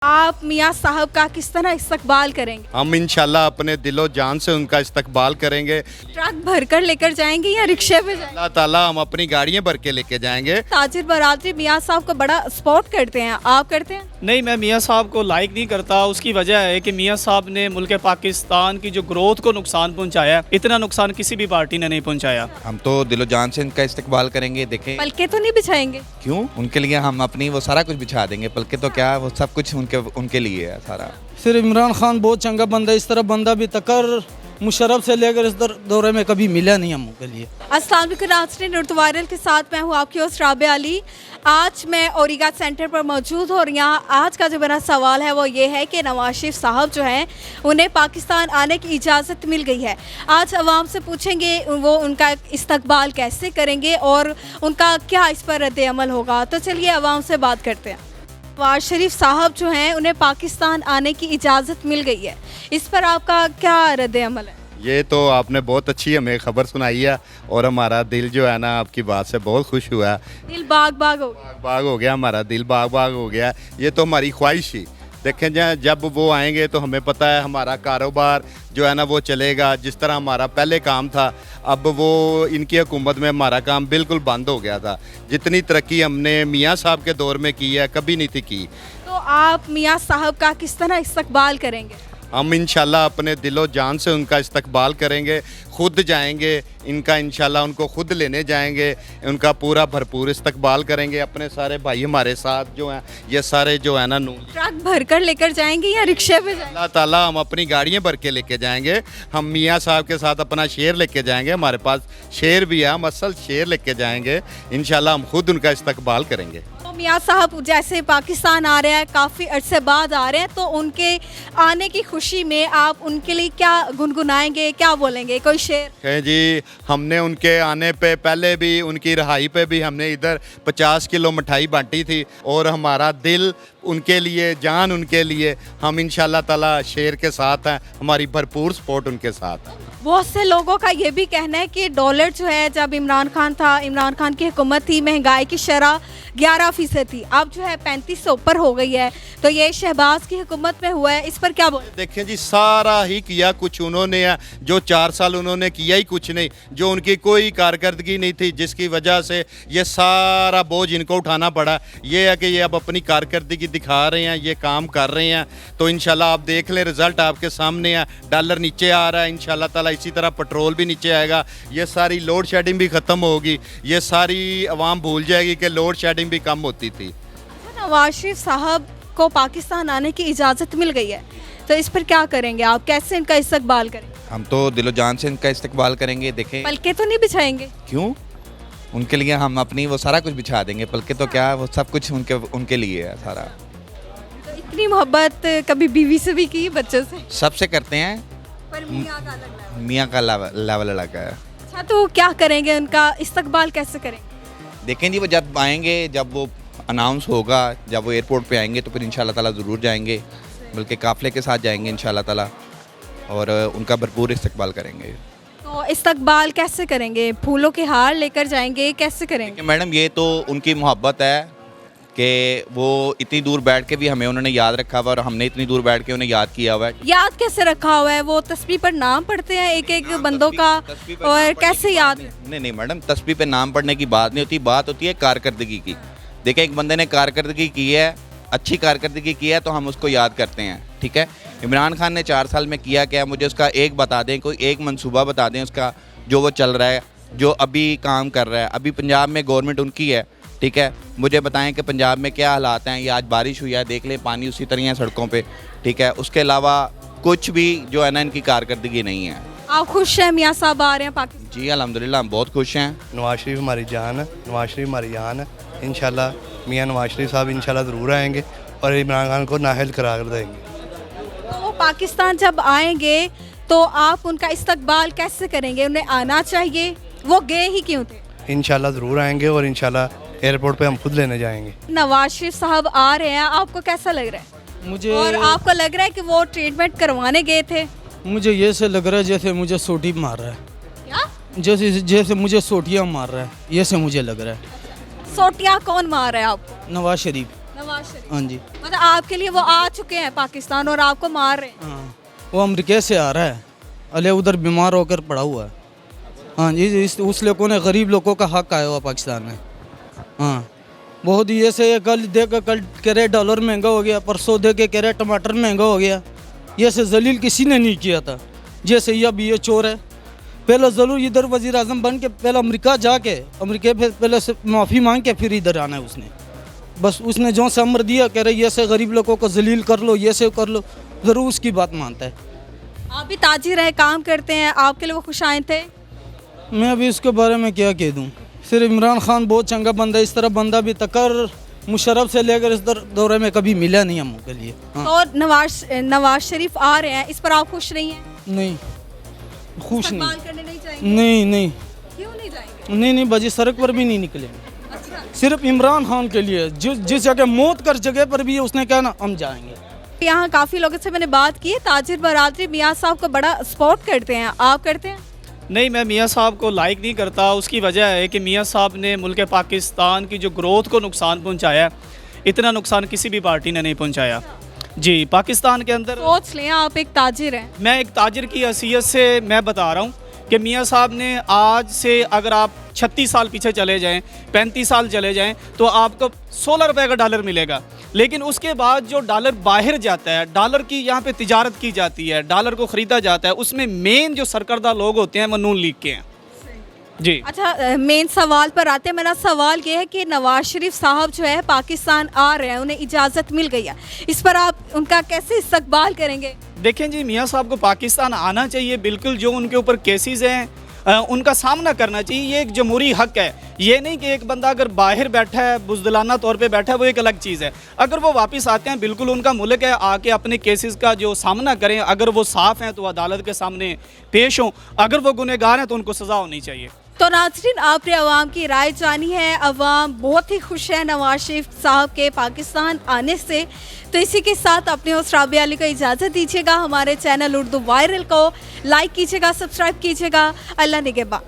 आप मियाँ साहब का किस तरह इस्तकबाल करेंगे? हम इंशाल्लाह अपने दिलो जान से उनका इस्तकबाल करेंगे। ट्रक भरकर लेकर जाएंगे या रिक्शे पे जाएंगे? अल्लाह ताला हम अपनी गाड़ियां भर के लेके जाएंगे। ताजिर बरादरी मियाँ साहब को बड़ा सपोर्ट करते हैं, आप करते हैं? नहीं, मैं मियाँ साहब को लाइक नहीं करता। उसकी वजह है कि मियाँ साहब ने मुल्क पाकिस्तान की जो ग्रोथ को नुकसान पहुँचाया, इतना नुकसान किसी भी पार्टी ने नहीं पहुँचाया। हम तो दिलो जान से इनका इस्तकबाल करेंगे। देखें पलके तो नहीं बिछाएंगे? क्यों, उनके लिए हम अपनी वो सारा कुछ बिछा देंगे। पलके तो क्या, वो सब कुछ उनके लिए है सारा। फिर इमरान खान बहुत चंगा बंदा, इस तरह बंदा भी तकर मुशर्रफ से लेकर इस दौरे में कभी मिला नहीं हम के लिए। अस्सलाम वालेकुम नाज़रीन, नुर्त वायरल के साथ मैं हूँ आपकी होस्ट राबिया अली। आज मैं औरिगा सेंटर पर मौजूद हूँ और यहाँ आज का जो मेरा सवाल है वो ये है कि नवाज शरीफ साहब जो हैं उन्हें पाकिस्तान आने की इजाज़त मिल गई है। आज अवाम से पूछेंगे वो उनका इस्तकबाल कैसे करेंगे और उनका क्या इस पर रद्द अमल होगा। तो चलिए अवाम से बात करते हैं। नवाज शरीफ साहब जो हैं उन्हें पाकिस्तान आने की इजाज़त मिल गई है, इस पर आपका क्या रद्द अमल है? ये तो आपने बहुत अच्छी हमें खबर सुनाई है और हमारा दिल जो है ना आपकी बात से बहुत खुश हुआ। दिल बाग बाग हो गया। बाग हो गया, हमारा दिल बाग बाग हो गया। ये तो हमारी ख्वाहिश ही। देखें जब वो आएंगे तो हमें पता है हमारा कारोबार जो है ना वो चलेगा। जिस तरह हमारा पहले काम था, अब वो इनकी हुकूमत में हमारा काम बिल्कुल बंद हो गया था। जितनी तरक्की हमने मियाँ साहब के दौर में की है कभी नहीं थी की। तो आप मियाँ साहब का किस तरह इस्तकबाल करेंगे? हम इंशाल्लाह अपने दिलो जान से उनका इस्तकबाल करेंगे। खुद जाएंगे, इनका इंशाल्लाह उनको खुद लेने जाएंगे, उनका पूरा भरपूर इस्तकबाल करेंगे। अपने सारे भाई हमारे साथ जो हैं ये सारे जो है ना ट्रक भरकर लेकर जाएंगे या रिक्शे पे जाएंगे? अल्लाह ताला हम अपनी गाड़ियां भर के लेके जाएंगे। हम मियाँ साहब के साथ अपना शेर लेके जाएंगे। हमारे पास शेर भी है, हम असल शेर लेके जाएंगे। इंशाल्लाह हम खुद उनका इस्तकबाल करेंगे। तो मियाँ साहब जैसे पाकिस्तान आ रहे हैं, काफ़ी अरसे बाद आ रहे हैं, तो उनके आने की खुशी में आप उनके लिए क्या गुनगुनाएंगे, क्या बोलेंगे? कोई शेर? कहें जी, हमने उनके आने पे पहले भी, उनकी रिहाई पे भी हमने इधर 50 किलो मिठाई बांटी थी और हमारा दिल उनके लिए, जान उनके लिए। हम इंशाल्लाह ताला शेर के साथ हैं, हमारी भरपूर सपोर्ट उनके साथ है। बहुत से लोगों का ये भी कहना है कि डॉलर जो है, जब इमरान खान था, इमरान खान की हुकूमत थी, महंगाई की शरह 11% थी, अब जो है 35 से ऊपर हो गई है। तो ये शहबाज की हुकूमत में हुआ है, इस पर क्या बोल? देखें जी, सारा ही किया कुछ उन्होंने है, जो 4 साल उन्होंने किया ही कुछ नहीं, जो उनकी कोई कारकर्दगी नहीं थी, जिसकी वजह से ये सारा बोझ इनको उठाना पड़ा। ये है कि ये अब अपनी कारकर्दगी दिखा रहे हैं, ये काम कर रहे हैं। तो इंशाल्लाह आप देख लें, रिजल्ट आपके सामने है। डॉलर नीचे आ रहा है, इंशाल्लाह ताला इसी तरह पेट्रोल भी नीचे आएगा। ये सारी लोड शेडिंग भी ख़त्म होगी। ये सारी आवाम भूल जाएगी कि लोड शेडिंग भी कम होती थी। नवाज शरीफ साहब को पाकिस्तान आने की इजाज़त मिल गई है, तो इस पर क्या करेंगे आप? कैसे इनका इस्तकबाल करेंगे? हम तो दिलो जान से इनका इस्तकबाल करेंगे। देखें पलके तो नहीं बिछाएंगे? क्यों, उनके लिए हम अपनी वो सारा कुछ बिछा देंगे। पलके तो क्या, वो सब कुछ उनके लिए है सारा। तो इतनी मोहब्बत कभी बीवी से भी की, बच्चों से? सबसे करते हैं, पर मियाँ का अलग है। मियाँ का लेवल अलग है। अच्छा, तो क्या करेंगे, उनका इस्तकबाल कैसे करेंगे? देखें जी, वो जब आएंगे, जब वो अनाउंस होगा, जब वो एयरपोर्ट पे आएंगे तो फिर इंशाल्लाह ताला ज़रूर जाएंगे, बल्कि काफ़िले के साथ जाएंगे इंशाल्लाह ताला, और उनका भरपूर इस्तकबाल करेंगे। तो इस्तकबाल कैसे करेंगे? फूलों के हार लेकर जाएंगे, कैसे करेंगे? मैडम, ये तो उनकी मोहब्बत है कि वो इतनी दूर बैठ के भी हमें उन्होंने याद रखा हुआ और हमने इतनी दूर बैठ के उन्हें याद किया हुआ है। याद कैसे रखा हुआ है? वो तस्वीर पर नाम पढ़ते हैं एक एक बंदों का, और कैसे याद? नहीं मैडम, तस्वीर पे नाम पढ़ने की बात नहीं होती, बात होती है कारकर्दगी की। देखिए, एक बंदे ने कारकर्दगी की है, अच्छी कारकर्दगी की है, तो हम उसको याद करते हैं। ठीक है, इमरान खान ने 4 साल में किया क्या, मुझे उसका एक बता दें, कोई एक मंसूबा बता दें उसका, जो वो चल रहा है, जो अभी काम कर रहा है। अभी पंजाब में गवर्नमेंट उनकी है, ठीक है, मुझे बताएं कि पंजाब में क्या हालात हैं। ये आज बारिश हुई है, देख लें, पानी उसी तरह है सड़कों पे। ठीक है, उसके अलावा कुछ भी जो है ना इनकी कारकर्दगी नहीं है। आप खुश हैं मियाँ साहब आ रहे हैं पाकिस्तान? जी अल्हम्दुलिल्लाह, हम बहुत खुश हैं। नवाज शरीफ हमारी जान है, नवाज शरीफ हमारी जान है। इंशाल्लाह मियाँ नवाज शरीफ साहब इंशाल्लाह ज़रूर आएंगे और इमरान खान को नाअहल करार देंगे। तो वो पाकिस्तान जब आएंगे तो आप उनका इस्तकबाल कैसे करेंगे? उन्हें आना चाहिए, वो गए ही क्यों थे? इंशाल्लाह ज़रूर आएंगे और इंशाल्लाह एयरपोर्ट पे हम खुद लेने जाएंगे। नवाज शरीफ साहब आ रहे हैं, आपको कैसा लग रहा है? मुझे और आपको लग रहा है कि वो ट्रीटमेंट करवाने गए थे? मुझे ये से लग रहा है जैसे मुझे सोटी मार रहा है, क्या? जैसे मुझे सोटियाँ मार रहा है, ये से मुझे लग रहा है। सोटियाँ कौन मार रहा है आपको? नवाज शरीफ। नवाज शरीफ। हाँ जी। मतलब आपके लिए वो आ चुके हैं पाकिस्तान और आपको मार रहे हैं। हाँ, वो अमेरिका से आ रहा है, अले उधर बीमार होकर पड़ा हुआ है। हाँ जी, उस लोगों ने गरीब लोगों का हक आया हुआ पाकिस्तान में। हाँ, बहुत ये से कल देख कल कह रहे डॉलर महंगा हो गया, परसों दे के कह रहे टमाटर महंगा हो गया। ये से जलील किसी ने नहीं किया था, जैसे ये अब ये चोर है। पहले ज़रूर इधर वज़ीर आज़म बन के पहले अमेरिका जाके अमेरिका फिर पहले से माफ़ी मांग के फिर इधर आना है उसने। बस उसने जो से अमर दिया, कह रहे ये से गरीब लोगों को जलील कर लो, ये से कर लो, ज़रूर उसकी बात मानता है। आप भी ताजिर हैं, काम करते हैं, आपके लिए वो खुश आए थे? मैं अभी उसके बारे में क्या कह दूँ। सिर्फ इमरान खान बहुत चंगा बंदा, इस तरह बंदा भी तकर मुशर्रफ से लेकर इस दौरे में कभी मिला नहीं हम के लिए। हाँ। तो नवाज शरीफ आ रहे हैं, इस पर आप खुश नहीं हैं? नहीं, खुश इस्तेमाल नहीं। करने नहीं जाएंगे? नहीं नहीं क्यों नहीं जाएंगे? नहीं बाजी, सड़क पर भी नहीं निकलेंगे। अच्छा। सिर्फ इमरान खान के लिए, जिस जगह मौत कर जगह पर भी उसने कहा ना हम जाएंगे। यहाँ काफ़ी लोगों से मैंने बात की है, ताजिर बरादरी मियाँ साहब को बड़ा सपोर्ट करते हैं, आप करते हैं? नहीं, मैं मियाँ साहब को लाइक नहीं करता। उसकी वजह है कि मियाँ साहब ने मुल्क पाकिस्तान की जो ग्रोथ को नुकसान पहुँचाया है, इतना नुकसान किसी भी पार्टी ने नहीं पहुँचाया। जी, पाकिस्तान के अंदर सोच लें आप एक ताजिर हैं। मैं एक ताजिर की हैसियत से मैं बता रहा हूँ कि मियाँ साहब ने आज से अगर आप 36 साल पीछे चले जाएं, 35 साल चले जाएं, तो आपको 16 रुपए का डॉलर मिलेगा। लेकिन उसके बाद जो डॉलर बाहर जाता है, डॉलर की यहाँ पे तिजारत की जाती है, डॉलर को ख़रीदा जाता है, उसमें मेन जो सरकर्दा लोग होते हैं वो नून लीग के हैं। जी। अच्छा, मेन सवाल पर आते हैं। मेरा सवाल ये है कि नवाज शरीफ साहब जो है पाकिस्तान आ रहे हैं, उन्हें इजाज़त मिल गई है, इस पर आप उनका कैसे इस्तकबाल करेंगे? देखें जी, मियाँ साहब को पाकिस्तान आना चाहिए, बिल्कुल। जो उनके ऊपर केसेस हैं उनका सामना करना चाहिए, ये एक जमहूरी हक है। ये नहीं कि एक बंदा अगर बाहर बैठा है, बुज़दिलाना तौर पे बैठा है, वो एक अलग चीज़ है। अगर वो वापस आते हैं, बिल्कुल उनका मुल्क है, आके अपने केसेस का जो सामना करें। अगर वो साफ़ हैं तो अदालत के सामने पेश हों, अगर वो गुनहगार हैं तो उनको सज़ा होनी चाहिए। तो नाज़रीन, आपने अवाम की राय जानी है। अवाम बहुत ही खुश है नवाज शरीफ साहब के पाकिस्तान आने से। तो इसी के साथ अपने होस्ट राबिया अली को इजाज़त दीजिएगा। हमारे चैनल उर्दू वायरल को लाइक कीजिएगा, सब्सक्राइब कीजिएगा। अल्लाह निगहबान।